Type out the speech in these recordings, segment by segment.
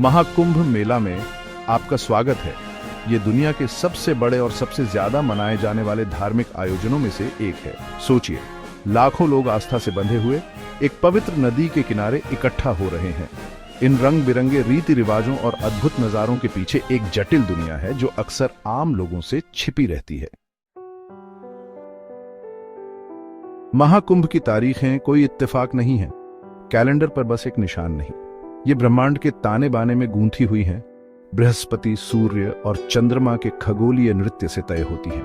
महाकुंभ मेला में आपका स्वागत है। ये दुनिया के सबसे बड़े और सबसे ज्यादा मनाए जाने वाले धार्मिक आयोजनों में से एक है। सोचिए, लाखों लोग आस्था से बंधे हुए एक पवित्र नदी के किनारे इकट्ठा हो रहे हैं। इन रंग बिरंगे रीति रिवाजों और अद्भुत नजारों के पीछे एक जटिल दुनिया है जो अक्सर आम लोगों से छिपी रहती है। महाकुंभ की तारीखें कोई इत्तेफाक नहीं है, कैलेंडर पर बस एक निशान नहीं। ये ब्रह्मांड के ताने बाने में गूंथी हुई हैं, बृहस्पति, सूर्य और चंद्रमा के खगोलीय नृत्य से तय होती हैं।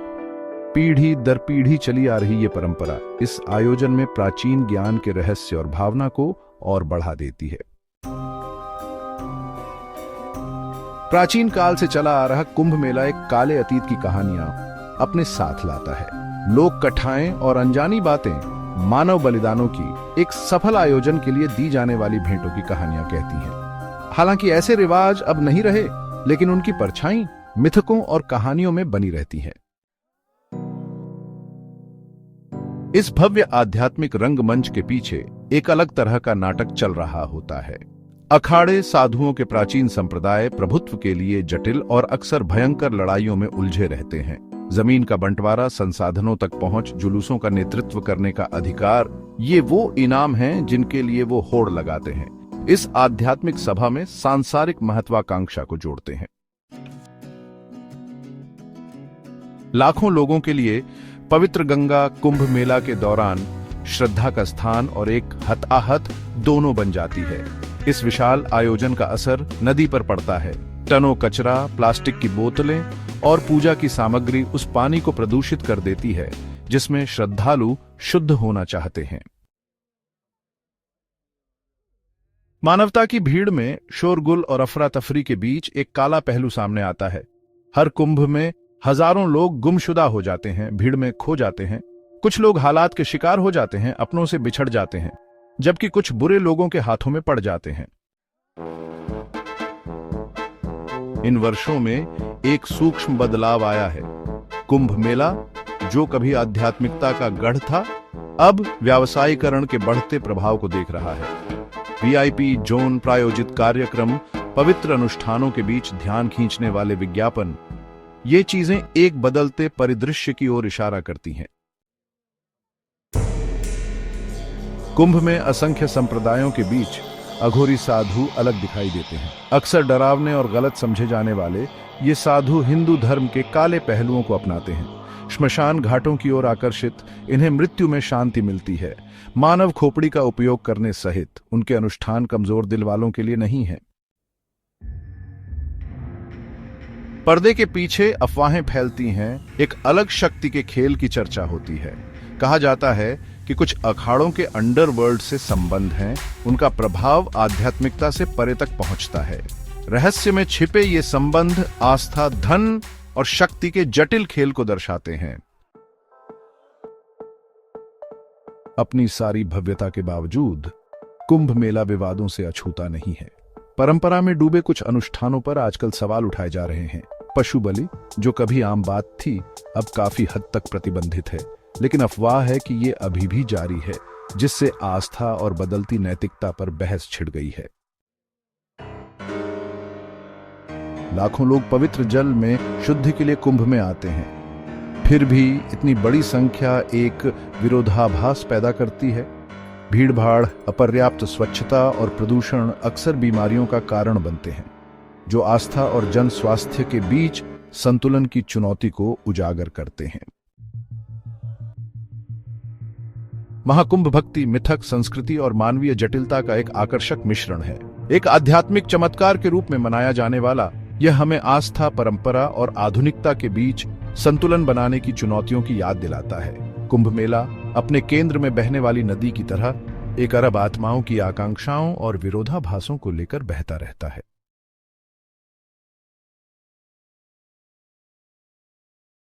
पीढ़ी दर पीढ़ी चली आ रही ये परंपरा इस आयोजन में प्राचीन ज्ञान के रहस्य और भावना को और बढ़ा देती है। प्राचीन काल से चला आ रहा कुंभ मेला एक काले अतीत की कहानियां अपने साथ लाता है। लोक कथाएं और अनजानी बातें मानव बलिदानों की एक सफल आयोजन के लिए दी जाने वाली भेंटों की कहानियां कहती हैं। हालांकि ऐसे रिवाज अब नहीं रहे, लेकिन उनकी परछाई मिथकों और कहानियों में बनी रहती है। इस भव्य आध्यात्मिक रंगमंच के पीछे एक अलग तरह का नाटक चल रहा होता है। अखाड़े साधुओं के प्राचीन संप्रदाय प्रभुत्व के लिए जटिल और अक्सर भयंकर लड़ाइयों में उलझे रहते हैं। जमीन का बंटवारा, संसाधनों तक पहुंच, जुलूसों का नेतृत्व करने का अधिकार, ये वो इनाम हैं जिनके लिए वो होड़ लगाते हैं। इस आध्यात्मिक सभा में सांसारिक महत्वाकांक्षा को जोड़ते हैं। लाखों लोगों के लिए पवित्र गंगा कुंभ मेला के दौरान श्रद्धा का स्थान और एक हताहत दोनों बन जाती है। इस विशाल आयोजन का असर नदी पर पड़ता है। टनों कचरा, प्लास्टिक की बोतलें और पूजा की सामग्री उस पानी को प्रदूषित कर देती है जिसमें श्रद्धालु शुद्ध होना चाहते हैं। मानवता की भीड़ में शोरगुल और अफरा तफरी के बीच एक काला पहलू सामने आता है। हर कुंभ में हजारों लोग गुमशुदा हो जाते हैं, भीड़ में खो जाते हैं। कुछ लोग हालात के शिकार हो जाते हैं, अपनों से बिछड़ जाते हैं, जबकि कुछ बुरे लोगों के हाथों में पड़ जाते हैं। इन वर्षों में एक सूक्ष्म बदलाव आया है। कुंभ मेला, जो कभी आध्यात्मिकता का गढ़ था, अब व्यावसायीकरण के बढ़ते प्रभाव को देख रहा है। वीआईपी जोन, प्रायोजित कार्यक्रम, पवित्र अनुष्ठानों के बीच ध्यान खींचने वाले विज्ञापन, ये चीजें एक बदलते परिदृश्य की ओर इशारा करती हैं। कुंभ में असंख्य संप्रदायों के बीच अघोरी साधु अलग दिखाई देते हैं। अक्सर डरावने और गलत समझे जाने वाले ये साधु हिंदू धर्म के काले पहलुओं को अपनाते हैं। श्मशान घाटों की ओर आकर्षित इन्हें मृत्यु में शांति मिलती है। मानव खोपड़ी का उपयोग करने सहित उनके अनुष्ठान कमजोर दिल वालों के लिए नहीं है। पर्दे के पीछे अफवाहें फैलती हैं, एक अलग शक्ति के खेल की चर्चा होती है। कहा जाता है कि कुछ अखाड़ों के अंडरवर्ल्ड से संबंध हैं, उनका प्रभाव आध्यात्मिकता से परे तक पहुंचता है। रहस्य में छिपे ये संबंध आस्था, धन और शक्ति के जटिल खेल को दर्शाते हैं। अपनी सारी भव्यता के बावजूद कुंभ मेला विवादों से अछूता नहीं है। परंपरा में डूबे कुछ अनुष्ठानों पर आजकल सवाल उठाए जा रहे हैं। पशु बलि, जो कभी आम बात थी, अब काफी हद तक प्रतिबंधित है, लेकिन अफवाह है कि ये अभी भी जारी है, जिससे आस्था और बदलती नैतिकता पर बहस छिड़ गई है। लाखों लोग पवित्र जल में शुद्धि के लिए कुंभ में आते हैं, फिर भी इतनी बड़ी संख्या एक विरोधाभास पैदा करती है। भीड़भाड़, अपर्याप्त स्वच्छता और प्रदूषण अक्सर बीमारियों का कारण बनते हैं, जो आस्था और जन स्वास्थ्य के बीच संतुलन की चुनौती को उजागर करते हैं। महाकुंभ भक्ति, मिथक, संस्कृति और मानवीय जटिलता का एक आकर्षक मिश्रण है। एक आध्यात्मिक चमत्कार के रूप में मनाया जाने वाला यह हमें आस्था, परंपरा और आधुनिकता के बीच संतुलन बनाने की चुनौतियों की याद दिलाता है। कुंभ मेला अपने केंद्र में बहने वाली नदी की तरह एक अरब आत्माओं की आकांक्षाओं और विरोधाभासों को लेकर बहता रहता है।